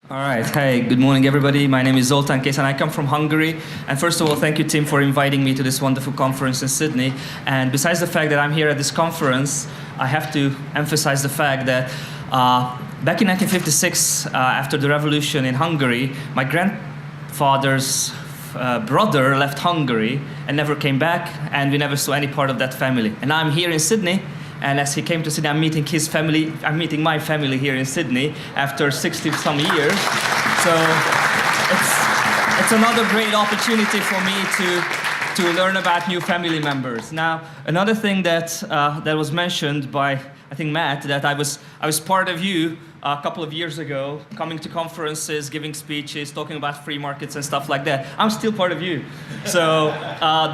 All right. Hey, good morning, everybody. My name is Zoltan Kesz, and I come from Hungary. And first of all, thank you, Tim, for inviting me to this wonderful conference in Sydney. And besides the fact that I'm here at this conference, I have to emphasize the fact that back in 1956, after the revolution in Hungary, my grandfather's brother left Hungary and never came back, and we never saw any part of that family. And I'm here in Sydney. And as he came to Sydney, I'm meeting his family. I'm meeting my family here in Sydney after 60-some years. So it's another great opportunity for me to learn about new family members. Now, another thing that was mentioned by, I think, Matt, that I was part of you a couple of years ago, coming to conferences, giving speeches, talking about free markets and stuff like that. I'm still part of you. So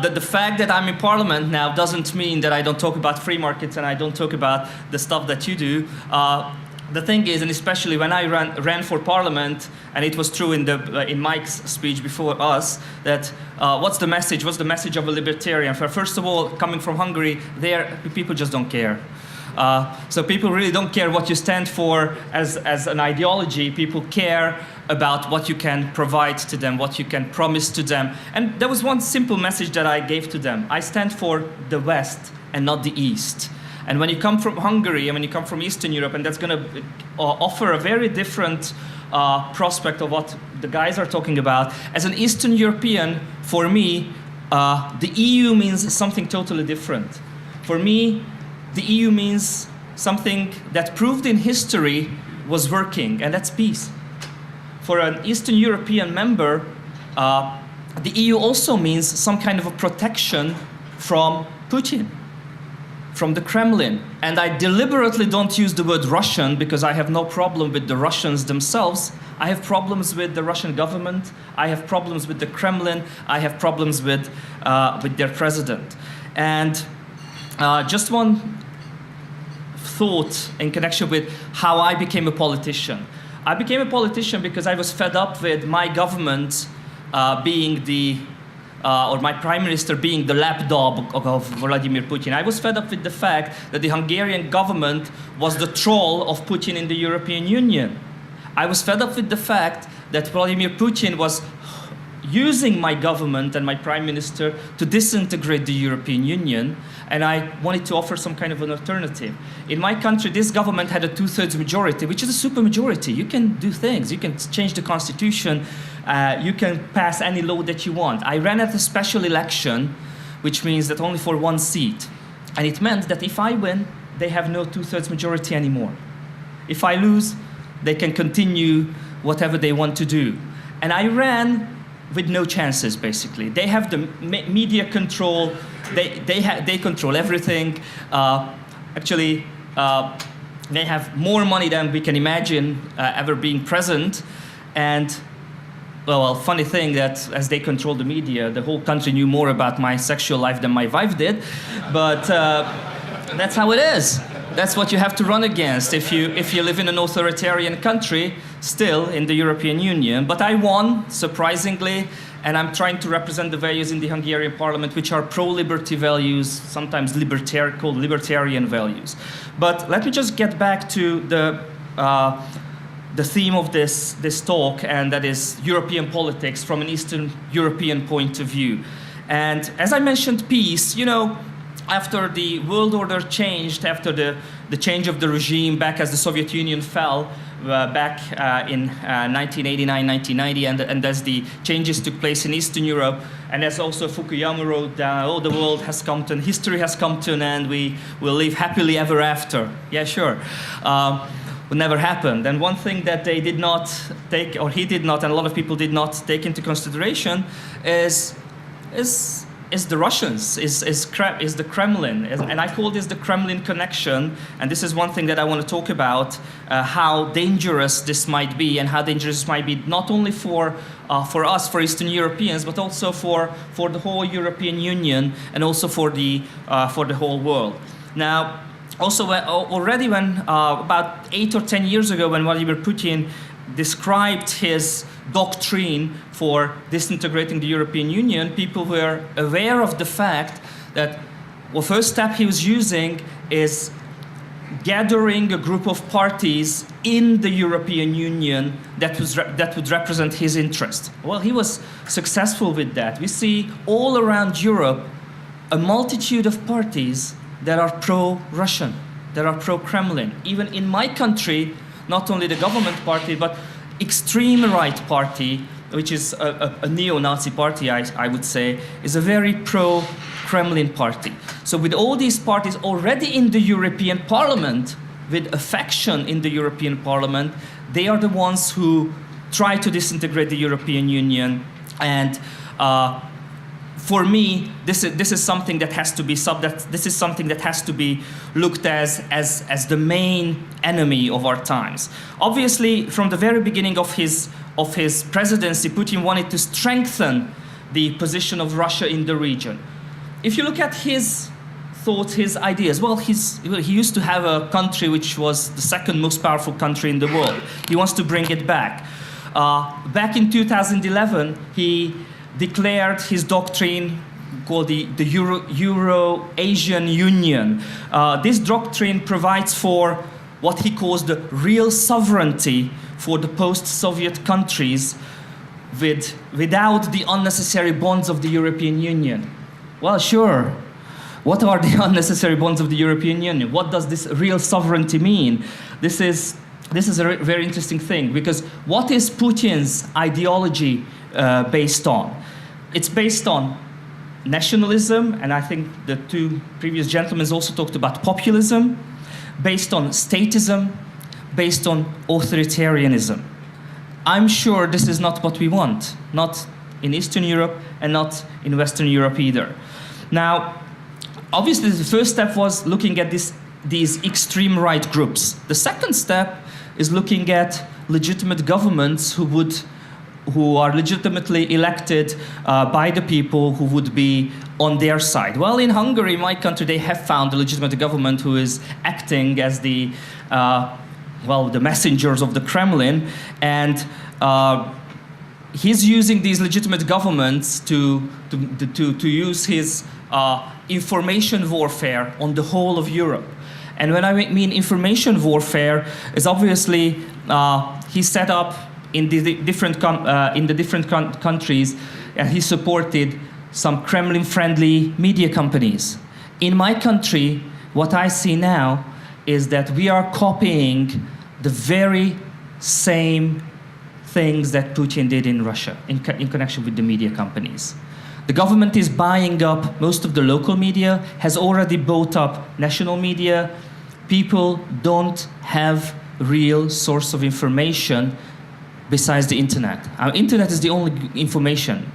the fact that I'm in Parliament now doesn't mean that I don't talk about free markets and I don't talk about the stuff that you do. The thing is, and especially when I ran for Parliament, and it was true in Mike's speech before us, that what's the message? What's the message of a libertarian? First of all, coming from Hungary, people just don't care. So people really don't care what you stand for as an ideology. People care about what you can provide to them, what you can promise to them. And there was one simple message that I gave to them. I stand for the West and not the East. And when you come from Hungary and when you come from Eastern Europe, and that's going to offer a very different prospect of what the guys are talking about. As an Eastern European, for me, the EU means something totally different. For me, the EU means something that proved in history was working, and that's peace. For an Eastern European member, the EU also means some kind of a protection from Putin, from the Kremlin. And I deliberately don't use the word Russian because I have no problem with the Russians themselves. I have problems with the Russian government. I have problems with the Kremlin. I have problems with their president. And just one thought in connection with how I became a politician. I became a politician because I was fed up with my government being or my prime minister being the lapdog of Vladimir Putin. I was fed up with the fact that the Hungarian government was the troll of Putin in the European Union. I was fed up with the fact that Vladimir Putin was using my government and my prime minister to disintegrate the European Union, and I wanted to offer some kind of an alternative. In my country, this government had a 2/3 majority, which is a super majority. You can do things. You can change the constitution. You can pass any law that you want. I ran at a special election, which means that only for one seat. And it meant that if I win, they have no 2/3 majority anymore. If I lose, they can continue whatever they want to do. And I ran with no chances, basically. They have the media control. They control everything. Actually, they have more money than we can imagine ever being present. And well, funny thing that as they control the media, the whole country knew more about my sexual life than my wife did. But that's how it is. That's what you have to run against if you live in an authoritarian country, still in the European Union. But I won, surprisingly, and I'm trying to represent the values in the Hungarian parliament, which are pro-liberty values, sometimes called libertarian values. But let me just get back to the theme of this talk, and that is European politics from an Eastern European point of view. And as I mentioned, peace, after the world order changed, after the change of the regime back as the Soviet Union fell back in 1989, 1990, and as the changes took place in Eastern Europe, and as also Fukuyama wrote down, the world has come to, and history has come to an end, we will live happily ever after. Yeah, sure. Would never happen. And one thing that they did not take, or he did not, and a lot of people did not take into consideration is the Russians, is the Kremlin. And I call this the Kremlin connection. And this is one thing that I want to talk about, how dangerous this might be, and how dangerous this might be not only for us, for Eastern Europeans, but also for the whole European Union, and also for the whole world. Now, also already when about 8 or 10 years ago, when Vladimir Putin described his doctrine for disintegrating the European Union, people were aware of the fact that the first step he was using is gathering a group of parties in the European Union that would represent his interest. Well, he was successful with that. We see all around Europe a multitude of parties that are pro-Russian, that are pro-Kremlin. Even in my country, not only the government party, but extreme right party, which is a neo-Nazi party, I would say, is a very pro-Kremlin party. So with all these parties already in the European Parliament, with a faction in the European Parliament, they are the ones who try to disintegrate the European Union. And for me, this is something that has to be looked as the main enemy of our times. Obviously, from the very beginning of his presidency, Putin wanted to strengthen the position of Russia in the region. If you look at his thoughts, his ideas, well, he used to have a country which was the second most powerful country in the world. He wants to bring it back. Back in 2011, he declared his doctrine called the Euro-Asian Union. This doctrine provides for what he calls the real sovereignty for the post-Soviet countries without the unnecessary bonds of the European Union. Well, sure. What are the unnecessary bonds of the European Union? What does this real sovereignty mean? This is a very interesting thing, because what is Putin's ideology based on? It's based on nationalism, and I think the two previous gentlemen also talked about populism, based on statism, based on authoritarianism. I'm sure this is not what we want, not in Eastern Europe and not in Western Europe either. Now, obviously the first step was looking at these extreme right groups. The second step is looking at legitimate governments who are legitimately elected by the people who would be on their side. Well, in Hungary, my country, they have found a legitimate government who is acting as the messengers of the Kremlin, and he's using these legitimate governments to use his information warfare on the whole of Europe. And when I mean information warfare, is obviously he set up in the different countries, and he supported some Kremlin-friendly media companies. In my country, what I see now is that we are copying the very same things that Putin did in Russia in connection with the media companies. The government is buying up most of the local media, has already bought up national media. People don't have real source of information besides the internet. Our internet is the only information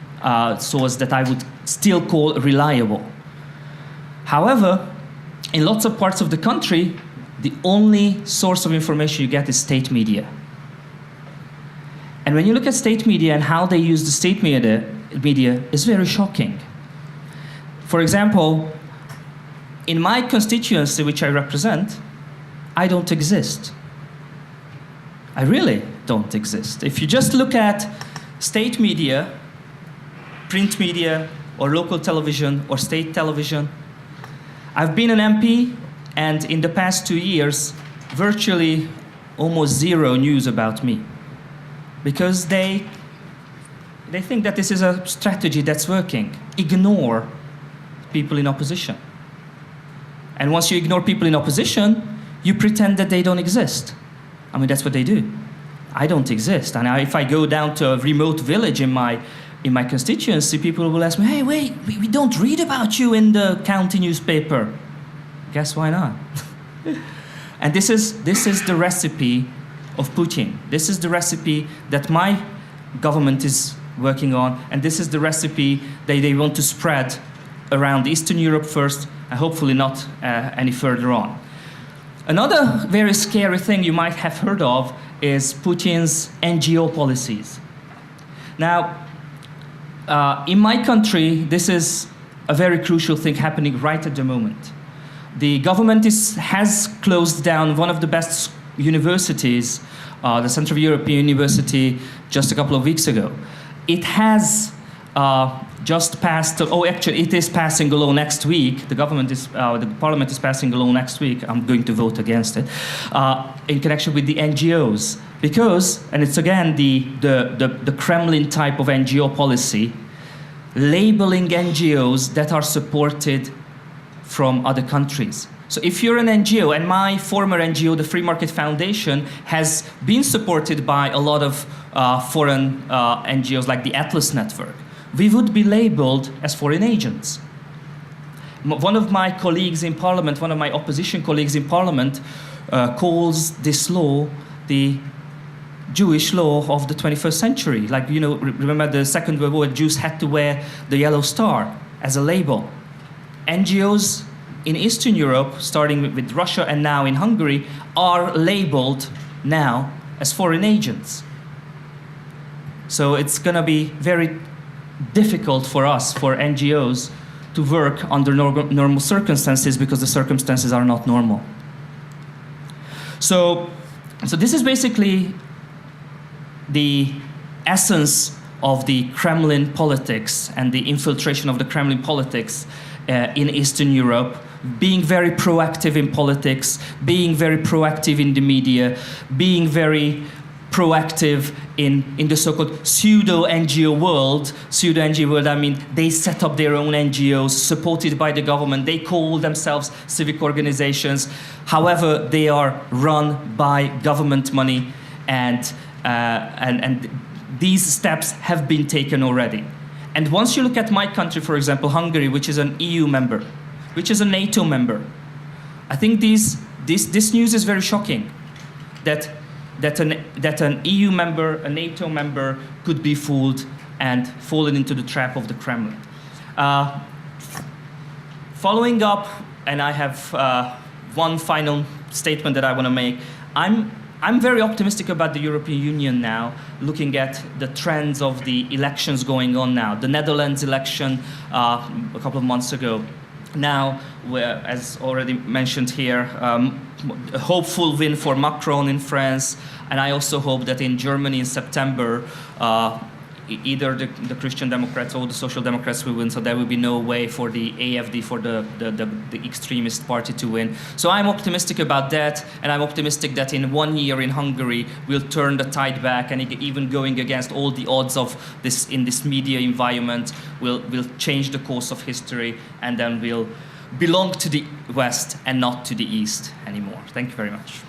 source that I would still call reliable. However, in lots of parts of the country, the only source of information you get is state media. And when you look at state media and how they use the state media, it's very shocking. For example, in my constituency, which I represent, I don't exist. I really don't exist. If you just look at state media, print media, or local television, or state television, I've been an MP, and in the past 2 years, virtually almost zero news about me. Because they think that this is a strategy that's working. Ignore people in opposition. And once you ignore people in opposition, you pretend that they don't exist. I mean, that's what they do. I don't exist. And if I go down to a remote village in my constituency, people will ask me, hey, wait, we don't read about you in the county newspaper. Guess why not? And this is the recipe of Putin. This is the recipe that my government is working on, and this is the recipe that they want to spread around Eastern Europe first, and hopefully not any further on. Another very scary thing you might have heard of is Putin's NGO policies. Now, in my country, this is a very crucial thing happening right at the moment. The government has closed down one of the best universities, the Central European University, just a couple of weeks ago. It has just passed. Oh, actually, it is passing a law next week. The parliament is passing a law next week. I'm going to vote against it in connection with the NGOs, because, and it's again the Kremlin type of NGO policy, labeling NGOs that are supported from other countries. So if you're an NGO, and my former NGO, the Free Market Foundation, has been supported by a lot of foreign NGOs like the Atlas Network, we would be labeled as foreign agents. One of my colleagues in Parliament, one of my opposition colleagues in Parliament, calls this law the Jewish law of the 21st century. Like, you know, remember the Second World War, Jews had to wear the yellow star as a label. NGOs in Eastern Europe, starting with Russia and now in Hungary, are labeled now as foreign agents. So it's going to be very difficult for us, for NGOs, to work under normal circumstances, because the circumstances are not normal. So this is basically the essence of the Kremlin politics and the infiltration of the Kremlin politics in Eastern Europe, being very proactive in politics, being very proactive in the media, being very proactive in the so-called pseudo NGO world. Pseudo NGO world, I mean, they set up their own NGOs supported by the government. They call themselves civic organizations. However, they are run by government money, and these steps have been taken already. And once you look at my country, for example, Hungary, which is an EU member, which is a NATO member, I think this news is very shocking, that an EU member, a NATO member, could be fooled and fallen into the trap of the Kremlin. Following up, and I have one final statement that I want to make. I'm very optimistic about the European Union now, looking at the trends of the elections going on now. The Netherlands election a couple of months ago. Now, as already mentioned here, a hopeful win for Macron in France, and I also hope that in Germany in September, either the Christian Democrats or the Social Democrats will win, so there will be no way for the AfD, for the extremist party to win. So I'm optimistic about that, and I'm optimistic that in 1 year in Hungary, we'll turn the tide back, and even going against all the odds of this in this media environment, we'll change the course of history, and then we'll belong to the West and not to the East anymore. Thank you very much.